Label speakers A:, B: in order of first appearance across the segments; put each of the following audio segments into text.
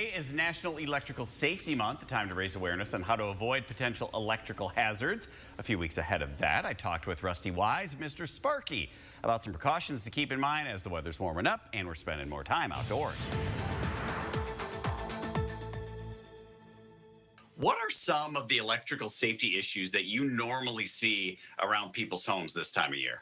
A: Today is National Electrical Safety Month, a time to raise awareness on how to avoid potential electrical hazards. A few weeks ahead of that, I talked with Rusty Wise, Mister Sparky, about some precautions to keep in mind as the weather's warming up and we're spending more time outdoors. What are some of the electrical safety issues that you normally see around people's homes this time of year?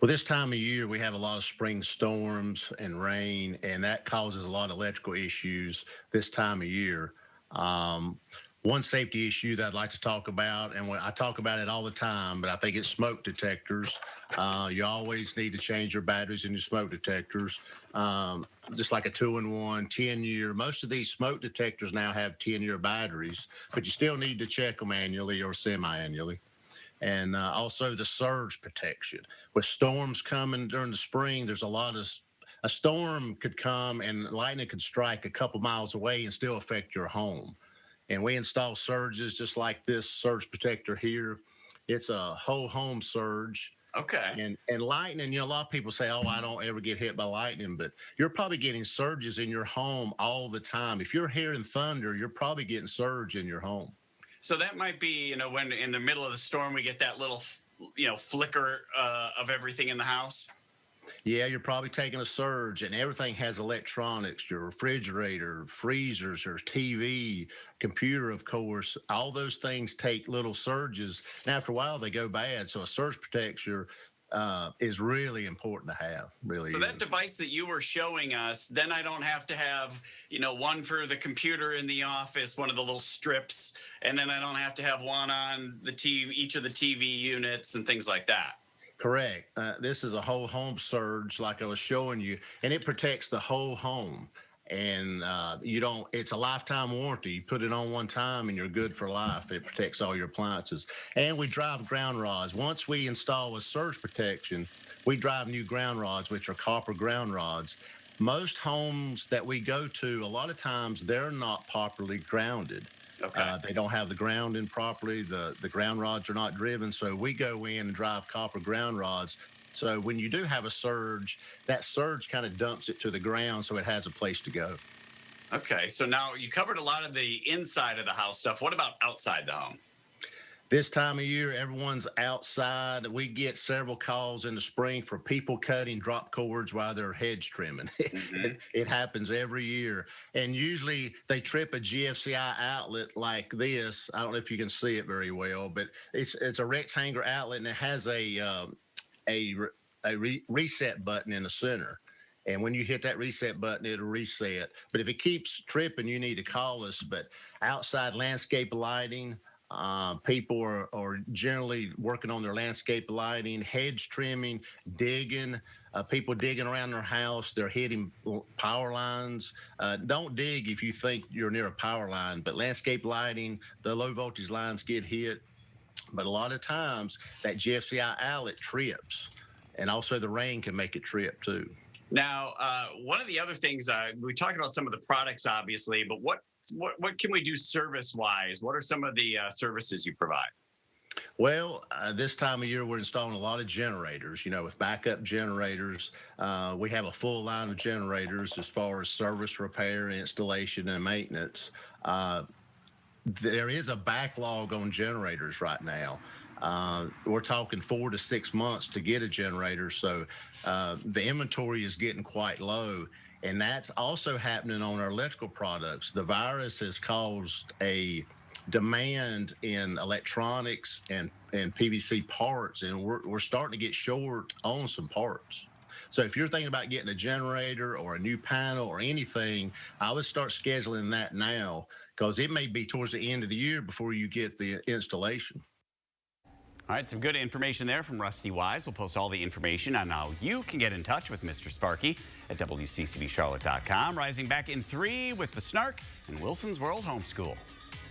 B: Well, this time of year, we have a lot of spring storms and rain, and that causes a lot of electrical issues this time of year. One safety issue that I'd like to talk about, and I talk about it all the time, but I think it's smoke detectors. You always need to change your batteries in your smoke detectors, just like a 2-in-1, 10-year. Most of these smoke detectors now have 10-year batteries, but you still need to check them annually or semi-annually. And also the surge protection. With storms coming during the spring, there's a storm could come and lightning could strike a couple miles away and still affect your home. And we install surges just like this surge protector here. It's a whole home surge.
A: Okay.
B: And lightning, a lot of people say, oh, I don't ever get hit by lightning, but you're probably getting surges in your home all the time. If you're hearing thunder, you're probably getting surge in your home.
A: So that might be, when in the middle of the storm we get that little, flicker of everything in the house.
B: Yeah, you're probably taking a surge, and everything has electronics, your refrigerator, freezers, your TV, computer, of course. All those things take little surges, and after a while they go bad. So a surge protector is really important to have, really.
A: So that device that you were showing us, then I don't have to have, one for the computer in the office, one of the little strips, and then I don't have to have one on the TV, each of the TV units and things like that.
B: Correct. This is a whole home surge, like I was showing you, and it protects the whole home. And it's a lifetime warranty. You put it on one time and you're good for life. It protects all your appliances. And we drive ground rods. Once we install a surge protection, we drive new ground rods, which are copper ground rods. Most homes that we go to, a lot of times they're not properly grounded.
A: Okay.
B: They don't have the grounding properly. The ground rods are not driven. So we go in and drive copper ground rods. So when you do have a surge, that surge kind of dumps it to the ground so it has a place to go.
A: Okay. So now you covered a lot of the inside of the house stuff. What about outside the home?
B: This time of year, everyone's outside. We get several calls in the spring for people cutting drop cords while they're hedge trimming. It happens every year. And usually they trip a GFCI outlet like this. I don't know if you can see it very well, but it's a rectangular outlet, and it has a reset button in the center. And when you hit that reset button, it'll reset. But if it keeps tripping, you need to call us. But outside landscape lighting, people are generally working on their landscape lighting, hedge trimming, digging. People digging around their house, they're hitting power lines. Don't dig if you think you're near a power line, but landscape lighting, the low voltage lines get hit. But a lot of times that GFCI outlet trips, and also the rain can make it trip too.
A: Now, one of the other things, we talked about some of the products, obviously, but what can we do service-wise? What are some of the services you provide?
B: Well, this time of year, we're installing a lot of generators, with backup generators. We have a full line of generators as far as service, repair, installation, and maintenance. There is a backlog on generators right now. We're talking 4 to 6 months to get a generator. So the inventory is getting quite low. And that's also happening on our electrical products. The virus has caused a demand in electronics and PVC parts, and we're starting to get short on some parts. So if you're thinking about getting a generator or a new panel or anything, I would start scheduling that now, because it may be towards the end of the year before you get the installation.
A: All right, some good information there from Rusty Wise. We'll post all the information on how you can get in touch with Mr. Sparky at WCCBcharlotte.com. Rising back in 3 with the Snark and Wilson's World Homeschool.